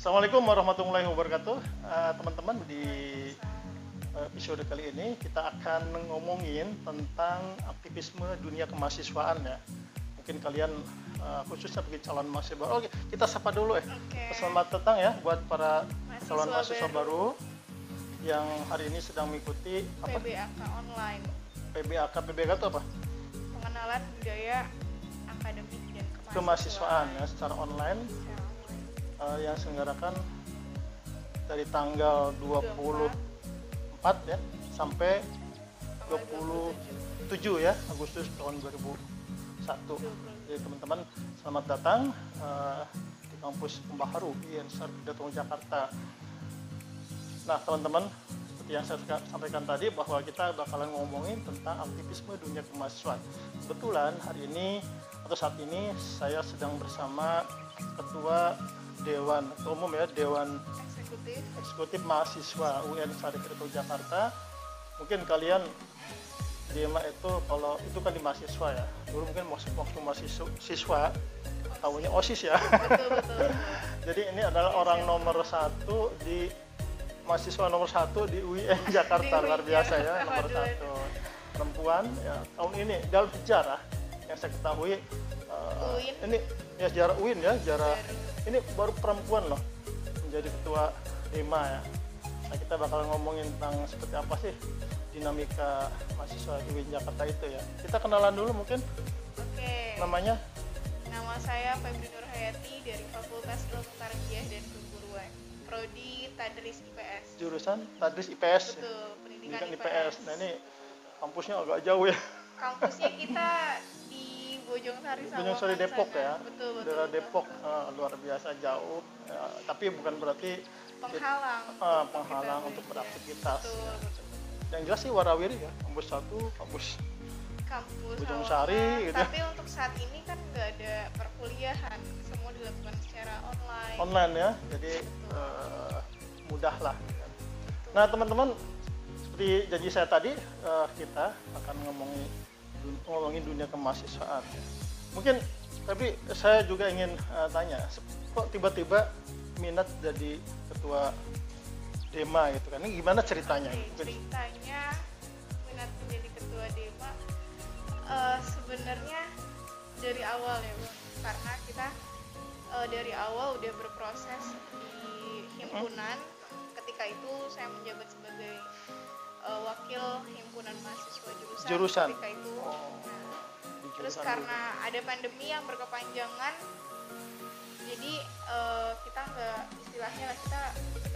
Assalamualaikum warahmatullahi wabarakatuh. Teman-teman, di episode kali ini kita akan ngomongin tentang aktivisme dunia kemahasiswaan ya. Mungkin kalian khususnya bagi calon mahasiswa baru. Oke, kita sapa dulu ya. Selamat datang ya buat para calon mahasiswa baru yang hari ini sedang mengikuti PBAK online. PBAK itu apa? Pengenalan budaya akademik dan Kemahasiswaan ya, secara online. Yang diselenggarakan dari tanggal 24 ya sampai 27 ya Agustus tahun 2001. Jadi teman-teman, selamat datang di kampus Pembaharu IAIN Sarjito Jakarta. Nah teman-teman, seperti yang saya sampaikan tadi bahwa kita bakalan ngomongin tentang aktivisme dunia kemahasiswaan. Kebetulan hari ini atau saat ini saya sedang bersama Ketua Dewan Umum ya, Dewan Eksekutif Mahasiswa UIN Sarjito Jakarta. Mungkin kalian DEMA itu kalau itu kan di mahasiswa ya. Dulu mungkin waktu mahasiswa tahunya OSIS ya. Betul. Jadi ini adalah orang nomor 1 di mahasiswa nomor 1 di UIN Jakarta. Luar biasa ya, nomor 1 perempuan ya tahun ini dalam sejarah yang saya ketahui. Ini ya sejarah UIN ya, sejarah ini baru perempuan loh menjadi ketua DEMA ya. Nah kita bakal ngomongin tentang seperti apa sih dinamika mahasiswa di UIN Jakarta itu ya. Kita kenalan dulu mungkin. Oke. Namanya? Nama saya Febri Nurhayati dari Fakultas Ilmu Tarbiyah dan Keguruan, Prodi Tadris IPS. Jurusan Tadris IPS. Betul, ya? pendidikan IPS. Nah ini kampusnya agak jauh ya. Kampusnya kita di Bojongsari Bojongsari Depok sana. ya. Betul. Daerah Depok luar biasa jauh. Ya, tapi bukan berarti penghalang untuk beraktivitas. Betul. Yang jelas sih warawiri ya, kampus 1, kampus Bojongsari gitu. Tapi untuk saat ini kan nggak ada perkuliahan, semua dilakukan secara online. Online ya, jadi mudah lah. Nah teman-teman, seperti janji saya tadi, kita akan ngomongin dunia kemahasiswaan. Mungkin tapi saya juga ingin tanya, kok tiba-tiba minat jadi ketua DEMA gitu kan? Ini gimana ceritanya? Ceritanya minat menjadi ketua DEMA sebenarnya dari awal ya Bang, karena kita dari awal udah berproses di himpunan. Ketika itu saya menjabat sebagai wakil himpunan mahasiswa jurusan. Ketika itu terus karena ada pandemi yang berkepanjangan, jadi kita nggak, istilahnya lah, kita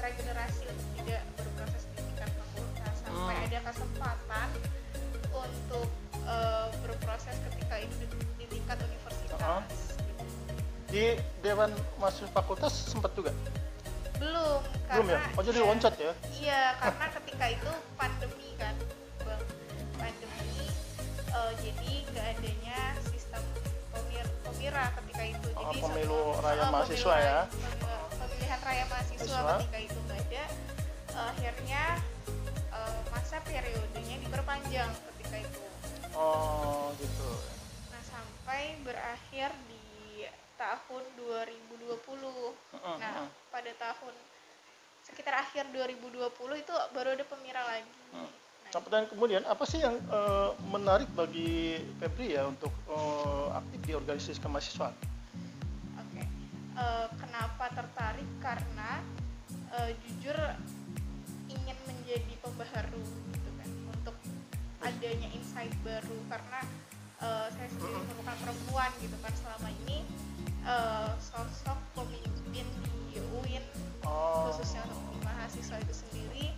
regenerasi untuk tidak berproses di tingkat fakultas sampai ada kesempatan untuk berproses ketika itu di tingkat universitas. Di Dewan Mahasiswa Fakultas sempat juga? Belum ya? Oh jadi loncat ya? Iya, karena ketika itu pandemi kan Bang, jadi nggak adanya sistem pemira ketika itu. Jadi pemilu raya mahasiswa ya? Pemilihan raya mahasiswa ketika itu nggak ada. Akhirnya masa periodenya diperpanjang ketika itu. Oh gitu. Nah sampai berakhir di tahun 2020. Nah pada tahun sekitar akhir 2020 itu baru ada pemira lagi. Dan kemudian apa sih yang menarik bagi Febri ya untuk aktif di organisasi kemahasiswaan? Oke. Kenapa tertarik? Karena jujur ingin menjadi pembaharu gitu kan, untuk adanya insight baru, karena saya sendiri merupakan perempuan gitu kan. Selama ini sosok pemimpin di UIN khususnya untuk mahasiswa itu sendiri,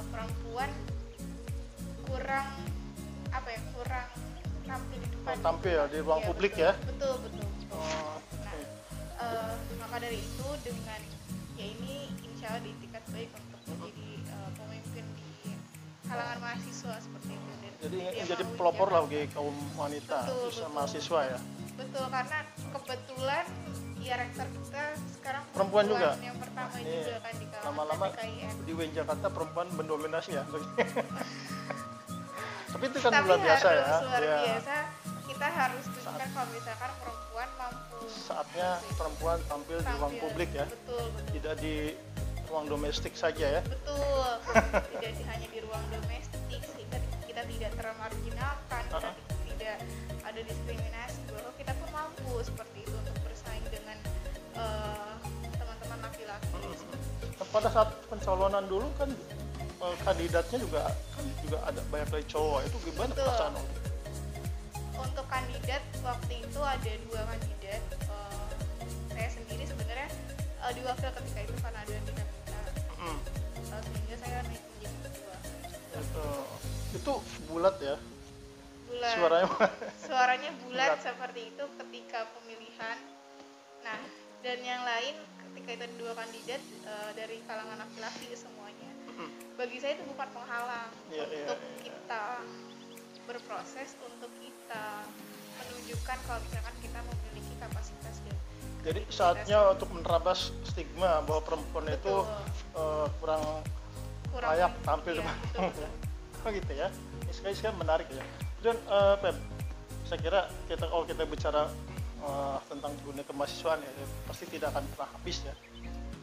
perempuan kurang tampil di depan, di ruang publik ya. Betul. Nah, maka dari itu dengan ya ini insya Allah diitikad baik untuk menjadi pemimpin di kalangan mahasiswa seperti itu. Jadi menjadi pelopor lah bagi kaum wanita, khususnya mahasiswa ya. Betul, karena kebetulan ya rektor kita sekarang perempuan juga yang pertama juga kan di kalangan lama-lama PKIN. Di UIN Jakarta perempuan mendominasi ya. Tapi itu kan luar biasa ya. Luar biasa kita harus tunjukkan kalau misalkan perempuan mampu. Saatnya perempuan tampil di ruang publik ya, Betul, betul. tidak di ruang domestik saja ya. Betul, tidak hanya di ruang domestik sehingga kita tidak termarginalkan, kita tidak ada diskriminasi, bahwa kita pun mampu seperti itu untuk bersaing dengan teman-teman laki-laki. Pada saat pencalonan dulu kan kandidatnya juga ada banyak dari cowok, itu gimana Betul. perasaan? Untuk kandidat waktu itu ada 2 kandidat. Saya sendiri sebenarnya diwakil ketika itu karena ada dinamika, sehingga saya naik menjadi kedua. Itu bulat ya Bulat. Suaranya bulat seperti itu ketika pemilihan. Nah, dan yang lain ketika itu ada 2 kandidat dari kalangan laki-laki semuanya. Bagi saya itu bukan penghalang untuk kita berproses, untuk kita menunjukkan kalau misalkan kita memiliki kapasitas dan jadi saatnya untuk menerabas stigma bahwa perempuan itu kurang layak tampil depan umum. Gitu ya. Ini sekali menarik ya. Dan Pep, saya kira kalau kita bicara tentang dunia kemahasiswaan ya, pasti tidak akan pernah habis ya.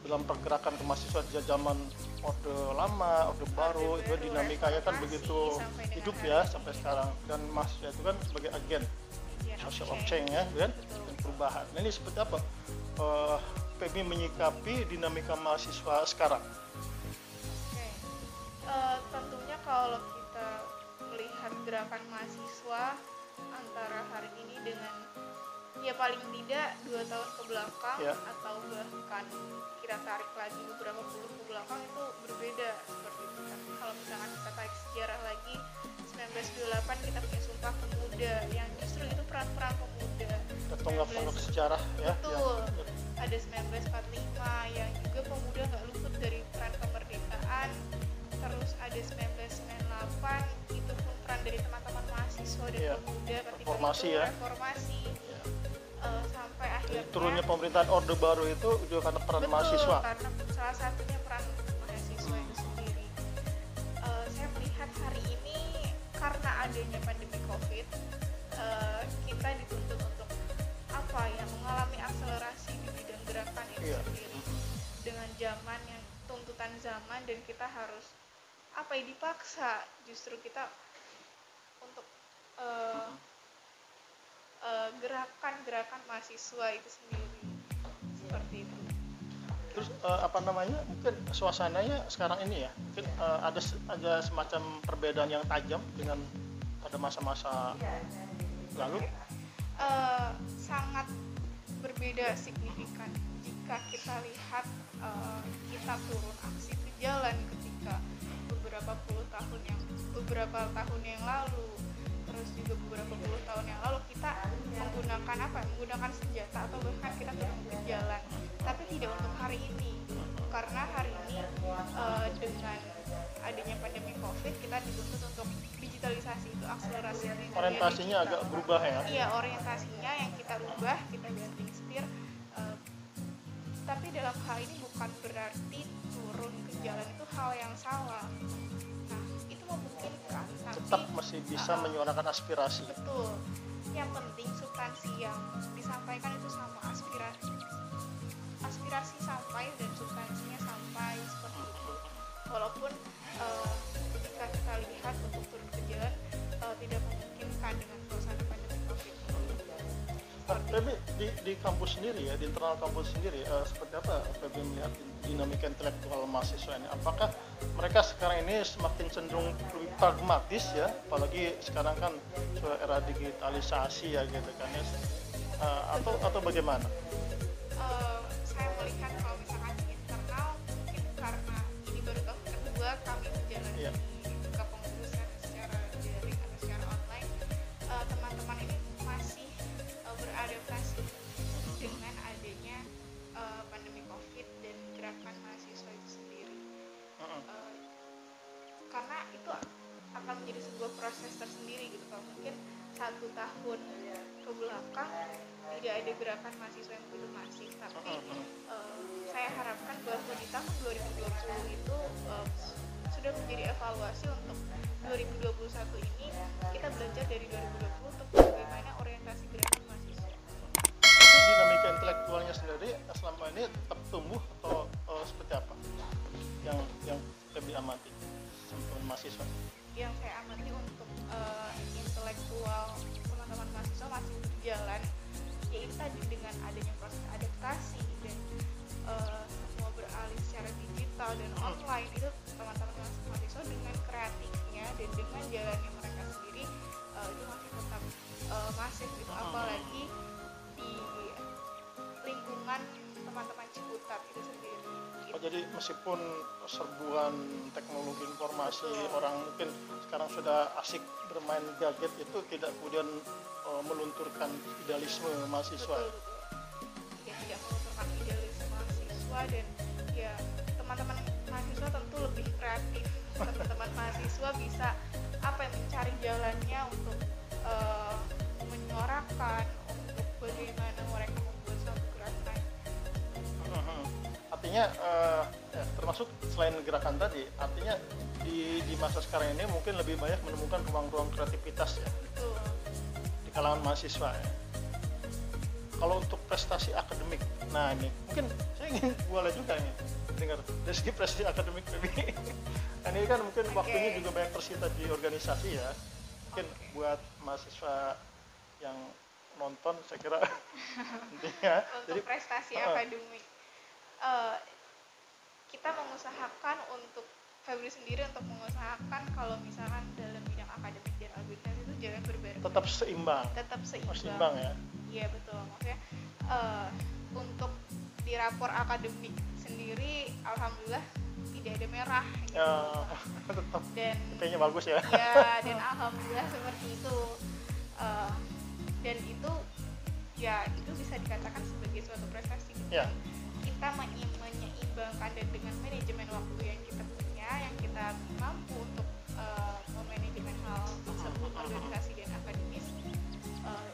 Dalam pergerakan kemahasiswaan di zaman orde lama, orde baru, itu dinamikanya kan begitu hidup ya sampai sekarang. Dan mahasiswa itu kan sebagai agen social of change ya, kan? Dan perubahan. Nah, ini seperti apa PBI menyikapi dinamika mahasiswa sekarang? Tentunya kalau kita melihat gerakan mahasiswa antara hari ini dengan ya paling tidak 2 tahun ke belakang atau bahkan kita tarik lagi beberapa puluh ke belakang, itu berbeda seperti itu kan. Kalau misalkan kita tarik sejarah lagi 1928 kita punya Sumpah Pemuda yang justru itu peran-peran pemuda. Tonggak-tonggak sejarah ya. Betul. Ada 1945 yang juga pemuda nggak luput dari peran kemerdekaan. Terus ada 1998 itu pun peran dari teman-teman mahasiswa dan pemuda ketika reformasi itu ya. Reformasi. Sampai akhirnya turunnya pemerintahan orde baru itu juga karena peran mahasiswa. Karena salah satunya peran mahasiswa itu sendiri. Saya melihat hari ini karena adanya pandemi COVID, kita dituntut untuk mengalami akselerasi di bidang gerakan itu sendiri dengan zaman yang tuntutan zaman, dan kita harus dipaksa justru kita untuk gerakan mahasiswa itu sendiri seperti itu. Terus mungkin suasananya sekarang ini ya, mungkin ada semacam perbedaan yang tajam dengan pada masa-masa lalu. Sangat berbeda signifikan jika kita lihat kita turun aksi ke jalan ketika beberapa tahun yang lalu, terus juga beberapa puluh tahun yang lalu kita menggunakan senjata atau bahkan kita turun ke jalan, tapi tidak untuk hari ini, karena hari ini dengan adanya pandemi COVID kita dituntut untuk digitalisasi, itu akselerasi. Orientasinya agak berubah ya? Iya, orientasinya yang kita rubah, kita ganti setir, tapi dalam hal ini bukan berarti turun ke jalan itu hal yang salah. Nah, itu memungkinkan, tapi tetap masih bisa menyuarakan aspirasi. Betul. Yang penting substansi yang disampaikan itu sama, aspirasi sampai dan substansinya sampai seperti itu. Walaupun jika kita lihat untuk turun ke jalan tidak memungkinkan dengan suasana pandemi COVID. Tapi di kampus sendiri ya, di internal kampus sendiri, seperti apa PB melihat dinamika intelektual mahasiswa ini? Apakah mereka sekarang ini semakin cenderung lebih pragmatis ya, apalagi sekarang kan era digitalisasi ya gitu kan ya, atau bagaimana? Saya melihat kalau misalkan di internal, mungkin karena ini baru tahun kedua kami menjalani kepengurusan secara daring atau secara online, teman-teman ini masih beradaptasi dengan adanya pandemi COVID dan gerakan mahasiswa itu sendiri. Karena itu akan menjadi sebuah proses tersendiri gitu. Kalau mungkin 1 tahun ke belakang tidak ada gerakan mahasiswa yang begitu masif, tapi saya harapkan bahwa di tahun 2020 itu sudah menjadi evaluasi untuk 2021 ini, kita belajar dari 2020 untuk bagaimana intelektualnya sendiri selama ini tetap tumbuh atau seperti apa yang lebih amati teman-teman mahasiswa? Yang saya amati untuk intelektual teman-teman mahasiswa masih berjalan, yaitu tadi dengan adanya proses adaptasi dan semua beralih secara digital dan online, itu teman-teman mahasiswa dengan kreatifnya dan dengan jalannya mereka sendiri itu masih tetap masif gitu, apalagi di lingkungan teman-teman Ciputat itu sendiri. Oh, jadi meskipun serbuan teknologi informasi, orang mungkin sekarang sudah asik bermain gadget, itu tidak kemudian melunturkan idealisme mahasiswa. Betul. Ya, tidak melunturkan idealisme mahasiswa, dan ya teman-teman mahasiswa tentu lebih kreatif. Teman-teman mahasiswa bisa mencari jalannya untuk menyuarakan, untuk bagaimana mereka membuat suatu gerakan. Artinya ya, termasuk selain gerakan tadi, artinya di masa sekarang ini mungkin lebih banyak menemukan ruang-ruang kreativitas ya. Betul. Di kalangan mahasiswa ya. Kalau untuk prestasi akademik, nah ini mungkin saya ingin boleh juga nih dengar dari segi prestasi akademik lebih. Kan ini kan mungkin waktunya juga banyak tersita di organisasi ya. Mungkin buat mahasiswa yang nonton saya kira intinya. Untuk Jadi prestasi akademik, kita mengusahakan untuk Febri sendiri untuk mengusahakan kalau misalkan dalam bidang akademik dan organisasi itu jangan berbarengan. tetap seimbang. Tetap seimbang. Seimbang ya. Iya betul, maksudnya untuk di rapor akademik sendiri alhamdulillah tidak ada merah gitu. Ya, tetap Dan kayaknya bagus ya. ya, dan alhamdulillah seperti itu. Dan itu ya itu bisa dikatakan sebagai suatu prestasi gitu. Ya. Kita menyeimbangkan, dan dengan manajemen waktu yang kita punya, yang kita mampu untuk memanajemen hal tersebut, organisasi dan akademis,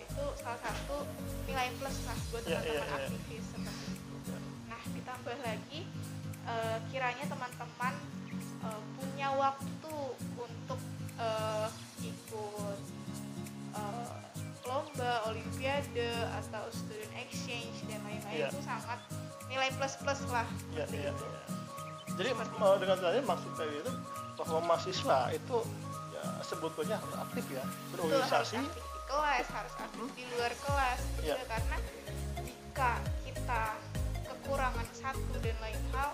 itu salah satu nilai plus lah buat teman-teman aktivis seperti itu. Nah, ditambah lagi kiranya teman-teman punya waktu untuk ikut lomba, olimpiade atau student exchange dan lain-lain, itu sangat nilai plus lah. Iya. Jadi dengan tadi maksud saya itu bahwa mahasiswa itu ya sebetulnya harus aktif ya, berorganisasi. Harus aktif di kelas, harus aktif di luar kelas gitu. Karena jika kita kekurangan satu dan lain hal,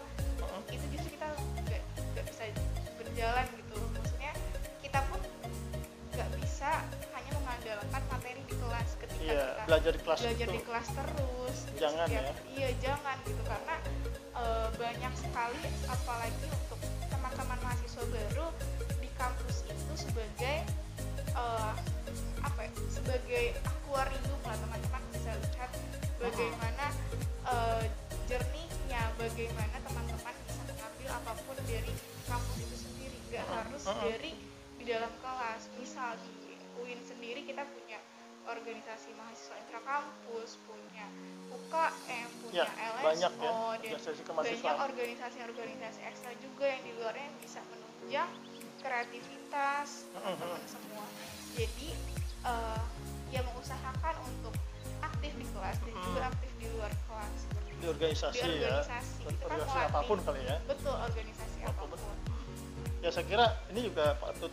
itu justru kita nggak bisa berjalan gitu. Maksudnya kita pun nggak bisa hanya mengandalkan materi di kelas ketika kita belajar di kelas terus. Jangan ya. Iya, jangan gitu, karena banyak sekali, apalagi untuk teman-teman mahasiswa baru di kampus itu sebagai sebagai akuarium lah, teman-teman bisa lihat bagaimana jernihnya, bagaimana teman-teman bisa mengambil apapun dari kampus itu sendiri, nggak harus dari di dalam kelas. Misal di UIN sendiri kita punya organisasi mahasiswa intrakampus, punya UKM, punya LSO, banyak ya, dan banyak organisasi-organisasi ekstra juga yang di luarnya yang bisa menunjang kreativitas teman-teman semua. Jadi ya mengusahakan untuk aktif di kelas dan juga aktif di luar kelas. Di organisasi ya. Organisasi apapun kali ya. Betul, organisasi apapun. Ya saya kira ini juga patut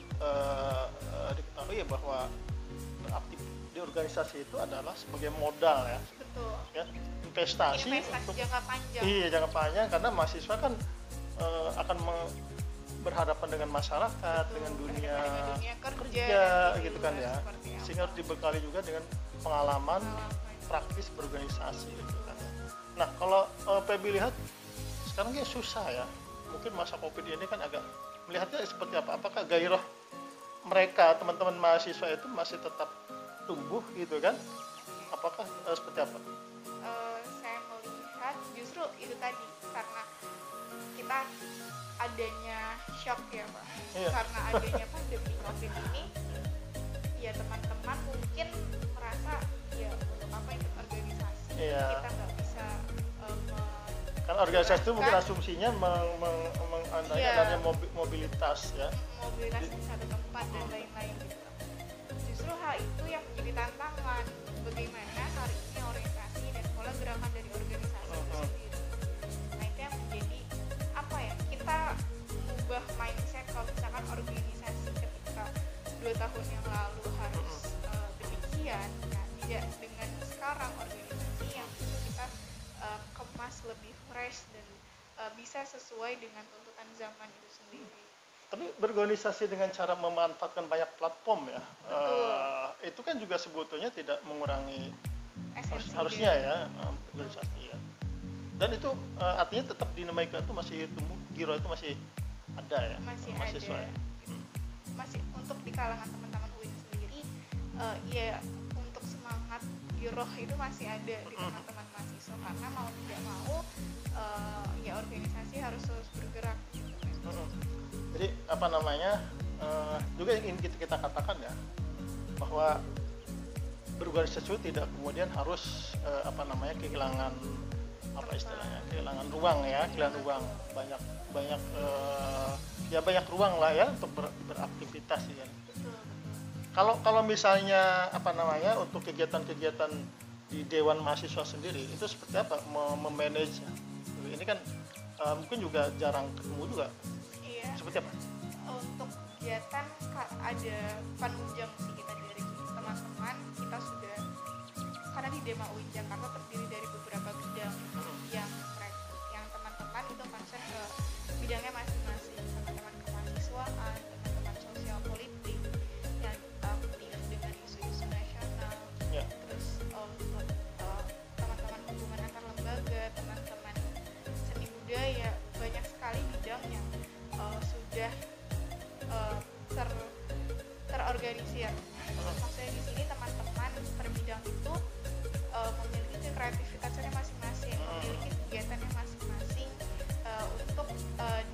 diketahui ya bahwa beraktif di organisasi itu adalah sebagai modal ya. Betul. Ya, investasi untuk jangka panjang. Iya, jangka panjang, karena mahasiswa kan akan berhadapan dengan masyarakat, dengan dunia kerja gitu kan ya. Sehingga harus dibekali juga dengan pengalaman praktis berorganisasi gitu kan. Nah, kalau Pebi lihat sekarang kayak susah ya. Mungkin masa Covid ini kan agak melihatnya seperti apa? Apakah gairah mereka, teman-teman mahasiswa itu masih tetap tumbuh gitu kan? Apakah seperti apa? Saya melihat justru itu tadi, karena kita adanya shock ya Pak. Karena adanya pandemi Covid ini, ya teman-teman mungkin merasa ya untuk apa ikut organisasi, kita nggak bisa karena organisasi itu mungkin asumsinya adanya mobilitas ya, mobilitas di satu tempat dan lain-lain gitu. Justru hal itu yang menjadi tantangan, bagaimana hari ini orientasi dan pola gerakan dari organisasi tahun yang lalu harus demikian, nah tidak dengan sekarang organisasi yang bisa kita kemas lebih fresh dan bisa sesuai dengan tuntutan zaman itu sendiri. Tapi berorganisasi dengan cara memanfaatkan banyak platform ya, itu kan juga sebetulnya tidak mengurangi harusnya ya organisasi ya. Dan itu artinya tetap Dinamika itu masih tumbuh, Giro itu masih ada ya, masih mahasiswa ada. ya. Masih untuk di kalangan teman-teman UIN sendiri, ya untuk semangat Giro itu masih ada di teman-teman mahasiswa, karena mau tidak mau ya organisasi harus terus bergerak gitu kan. Jadi apa namanya, juga yang ingin kita katakan ya, bahwa berorganisasi tidak kemudian harus apa namanya kehilangan apa istilahnya, kehilangan ruang ya, kehilangan ruang, banyak ya banyak ruang lah ya untuk beraktivitas ya. Kalau misalnya apa namanya untuk kegiatan-kegiatan di Dewan Mahasiswa sendiri itu seperti apa memanage? Ini kan mungkin juga jarang ketemu juga. Iya. Seperti apa? Untuk kegiatan ada penunjang sih kita dari teman-teman, kita sudah, karena di Dema UIN Jakarta terdiri dari beberapa bidang yang teman-teman itu konsen ke bidangnya masing-masing. Teman-teman kemahasiswaan, teman-teman sosial politik yang aktif dengan isu-isu nasional, terus untuk teman-teman hubungan antar lembaga, teman-teman seni budaya, banyak sekali bidang yang sudah terorganisir. Maksudnya di sini teman-teman per bidang itu memiliki kreativitasnya masing-masing, memiliki kegiatannya masing-masing untuk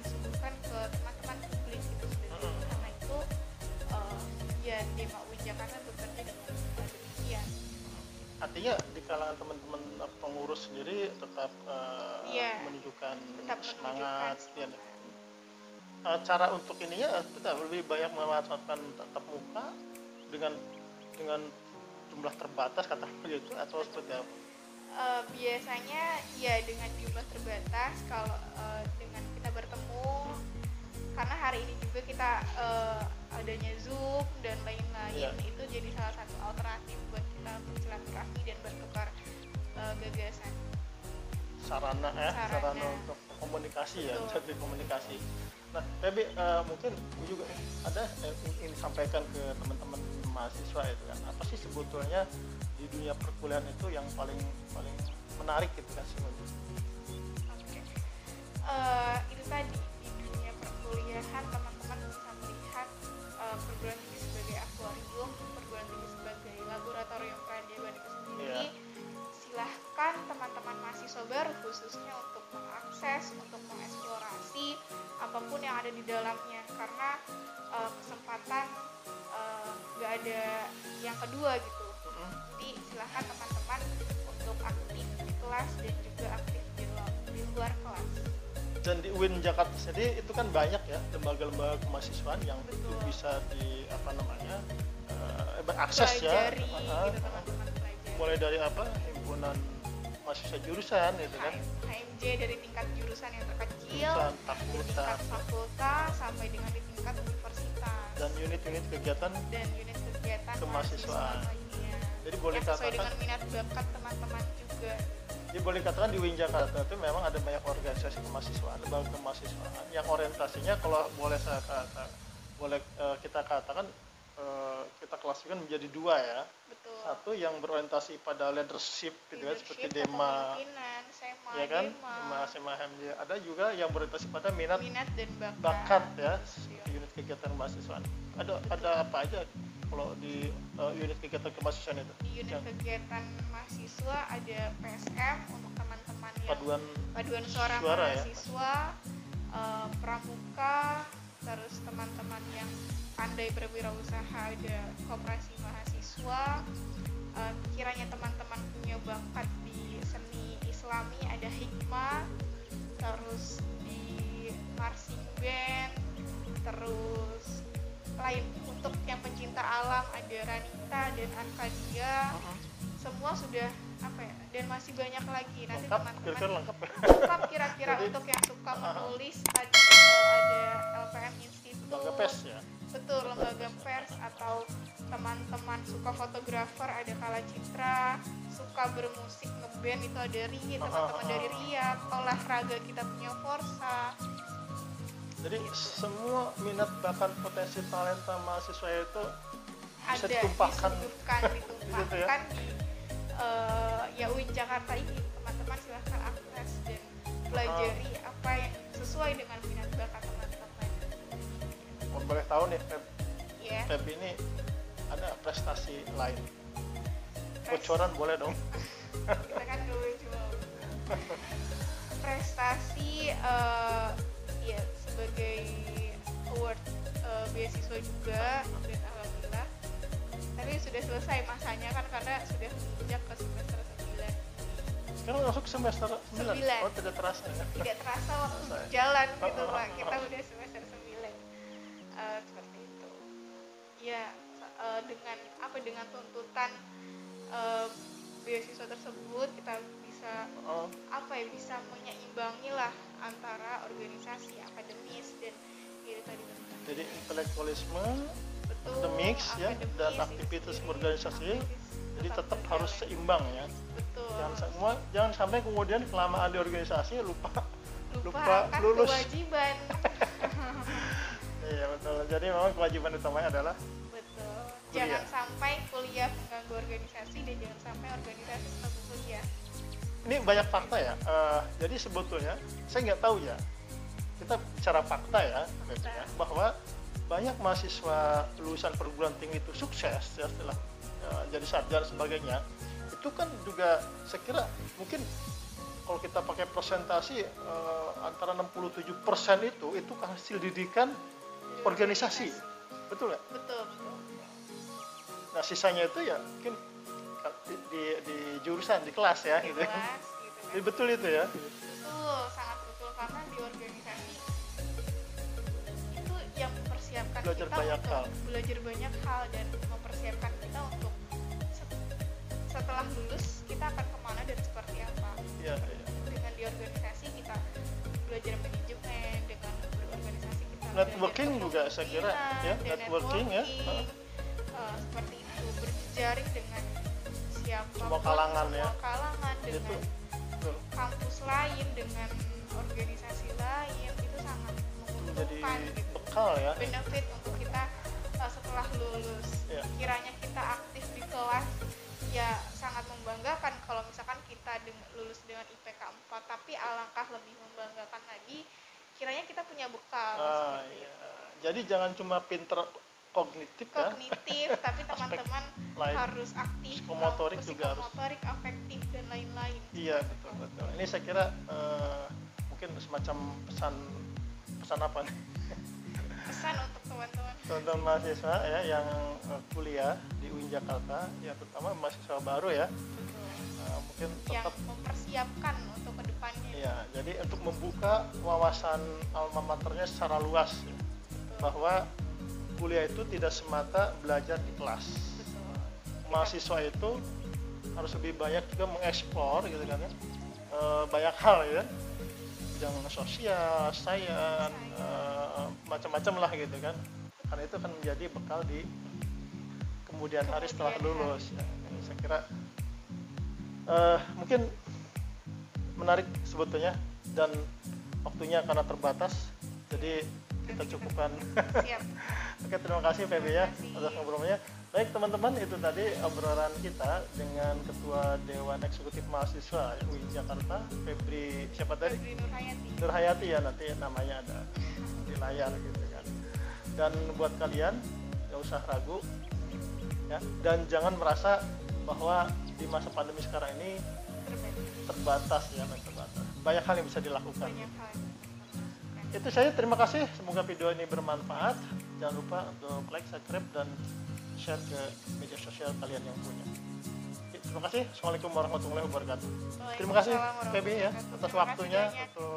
disuguhkan ke teman-teman publik gitu. Karena itu ya Dema UIN Jakarta bekerja dengan demikian. Artinya di kalangan teman-teman pengurus sendiri tetap menunjukkan semangat ya. Cara untuk ininya kita lebih banyak memanfaatkan tatap muka dengan jumlah terbatas kata begitu atau seperti apa? Biasanya ya dengan jumlah terbatas, kalau dengan kita bertemu, karena hari ini juga kita adanya Zoom dan lain-lain, itu jadi salah satu alternatif buat kita bersilaturahmi dan bertukar gagasan. Sarana untuk komunikasi ya, jadi komunikasi. Nah, tapi mungkin juga ada ingin disampaikan ke teman-teman mahasiswa itu kan, apa sih sebetulnya di dunia perkuliahan itu yang paling menarik gitu kan sebenarnya? Oke. Itu tadi di dunia perkuliahan teman-teman bisa melihat perguruan tinggi sebagai akuarium, perguruan tinggi sebagai laboratorium peradaban itu sendiri. Silahkan teman-teman mahasiswa baru khususnya untuk mengakses, untuk mengeksplorasi apapun yang ada di dalamnya, karena kesempatan nggak ada yang kedua gitu. Jadi silahkan teman-teman untuk aktif di kelas dan juga aktif di luar kelas. Dan di UIN Jakarta sendiri itu kan banyak ya lembaga-lembaga kemahasiswaan yang itu bisa di apa namanya berakses pelajari, ya. Gitu, teman-teman pelajari. Mulai dari apa himpunan mahasiswa jurusan itu kan. HMJ dari tingkat jurusan yang terkecil, tingkat fakultas sampai dengan di tingkat universitas. Dan unit-unit kegiatan kemahasiswaan lainnya. Jadi boleh sesuai katakan dengan minat bakat teman-teman juga. Jadi boleh katakan di UIN Jakarta itu memang ada banyak organisasi kemahasiswaan, lembaga kemahasiswaan yang orientasinya kalau boleh kita katakan kita klasifikasikan menjadi dua ya. Betul. Satu yang berorientasi pada leadership gitu kan, seperti Dema, ya kan, Sema HMJ. Ada juga yang berorientasi pada minat dan bakat ya, unit kegiatan kemahasiswaan. Ada apa aja kalau di unit kegiatan kemahasiswaan itu? Di unit kegiatan mahasiswa ada PSM untuk teman-teman yang paduan suara mahasiswa, pramuka, terus teman-teman yang pandai berwirausaha ada koperasi mahasiswa. Kiranya teman-teman punya bakat di seni islami ada hikmah, terus di marching band, terus lain untuk yang pencinta alam ada Ranita dan Arkadia. Semua sudah apa ya, dan masih banyak lagi. Nanti teman-teman lengkap kira-kira untuk yang suka menulis ada LPM Institute, Lembaga PES ya. betul, lembaga pers atau teman-teman suka fotografer ada Kala Citra, suka bermusik ngeband itu ada Ri, teman-teman dari Riyadh, olahraga kita punya Forsa. Jadi semua minat bakat potensi talenta mahasiswa itu bisa Ada ditumpahkan ditumpahkan di ya UIN Jakarta ini. Teman-teman silahkan akses dan pelajari apa yang sesuai dengan minat bakat teman-teman. Boleh tahu nih, Ya, Feb ini ada prestasi lain. Bocoran boleh dong. kita kan dulu cuma prestasi ya sebagai award beasiswa juga dan alhamdulillah. Tapi sudah selesai masanya kan karena sudah menginjak ke semester 9. Sekarang masuk semester 9. Sembilan. Oh, tidak terasa ya. Tidak terasa waktu berjalan gitu Pak. Kita udah semester 9. Seperti itu. Ya dengan tuntutan beasiswa tersebut kita bisa bisa menyeimbangi lah antara organisasi akademis dan itu tadi. Jadi intelektualisme, Betul, akademik ya, akademis, dan aktivitas organisasi, jadi tetap harus berjalan. seimbang ya. Betul. Jangan sampai kemudian kelamaan di organisasi lupa akan lulus. kewajiban. Iya betul. Jadi memang kewajiban utamanya adalah Betul. Kuliah. Jangan sampai kuliah mengganggu organisasi dan jangan sampai organisasi mengganggu kuliah. ini banyak fakta ya. Jadi sebetulnya saya nggak tahu ya. Kita bicara fakta ya, bahwa banyak mahasiswa lulusan perguruan tinggi itu sukses ya setelah jadi sarjana sebagainya. Itu kan juga saya kira mungkin kalau kita pakai persentasi antara 67% itu hasil didikan organisasi. Betul ya? Betul. Nah sisanya itu ya mungkin di jurusan, di kelas ya Di gitu. kelas, gitu kan. Jadi betul itu ya. Betul, sangat betul karena di organisasi itu yang mempersiapkan Belajar kita banyak untuk hal. belajar banyak hal dan mempersiapkan kita untuk setelah lulus kita akan kemana dan seperti apa. Iya, iya. Dengan di organisasi kita belajar manajemen, dengan berorganisasi kita Networking belajar juga saya kira ya, dan networking ya. seperti itu, berjejaring dengan siapa Semua kalangan ya. dengan Itu betul. kampus lain, dengan organisasi lain, itu sangat Menjadi menguntungkan gitu. bekal ya. Benefit untuk kita setelah lulus. Ya. Kiranya kita aktif di kelas ya sangat membanggakan kalau misalkan kita lulus dengan IPK 4, tapi alangkah lebih membanggakan lagi kiranya kita punya bekal seperti Iya. itu. Jadi jangan cuma pinter kognitif ya. Kognitif tapi teman-teman lain. harus aktif, Psikomotorik juga harus. psikomotorik, afektif dan lain-lain. Iya betul betul. Ini saya kira mungkin semacam pesan apa nih? Pesan untuk Teman-teman mahasiswa ya yang kuliah di UIN Jakarta, ya terutama mahasiswa baru ya, mungkin yang tetap mempersiapkan untuk kedepannya. ya. Jadi untuk membuka wawasan alma maternya secara luas ya, bahwa kuliah itu tidak semata belajar di kelas. Betul. Mahasiswa itu harus lebih banyak juga mengeksplor gitu kan ya, banyak hal ya, bidang sosial, sains, macam-macam lah gitu kan. Karena itu akan menjadi bekal di kemudian hari setelah lulus ya. Ini saya kira mungkin menarik sebetulnya dan waktunya karena terbatas, jadi kita cukupkan. Siap. Oke, terima kasih Feby ya atas ngobrolnya. Baik teman-teman, itu tadi obrolan kita dengan Ketua Dewan Eksekutif Mahasiswa UIN Jakarta, Febri siapa tadi? Febri Nurhayati ya, nanti namanya ada di layar gitu kan. Dan buat kalian gak usah ragu ya, dan jangan merasa bahwa di masa pandemi sekarang ini terbatas ya, banyak hal yang bisa dilakukan. Banyak hal. Itu saya, terima kasih, semoga video ini bermanfaat. Jangan lupa untuk like, subscribe, dan share ke media sosial kalian yang punya. Terima kasih. Assalamualaikum warahmatullahi wabarakatuh. Terima kasih Feby ya atas waktunya untuk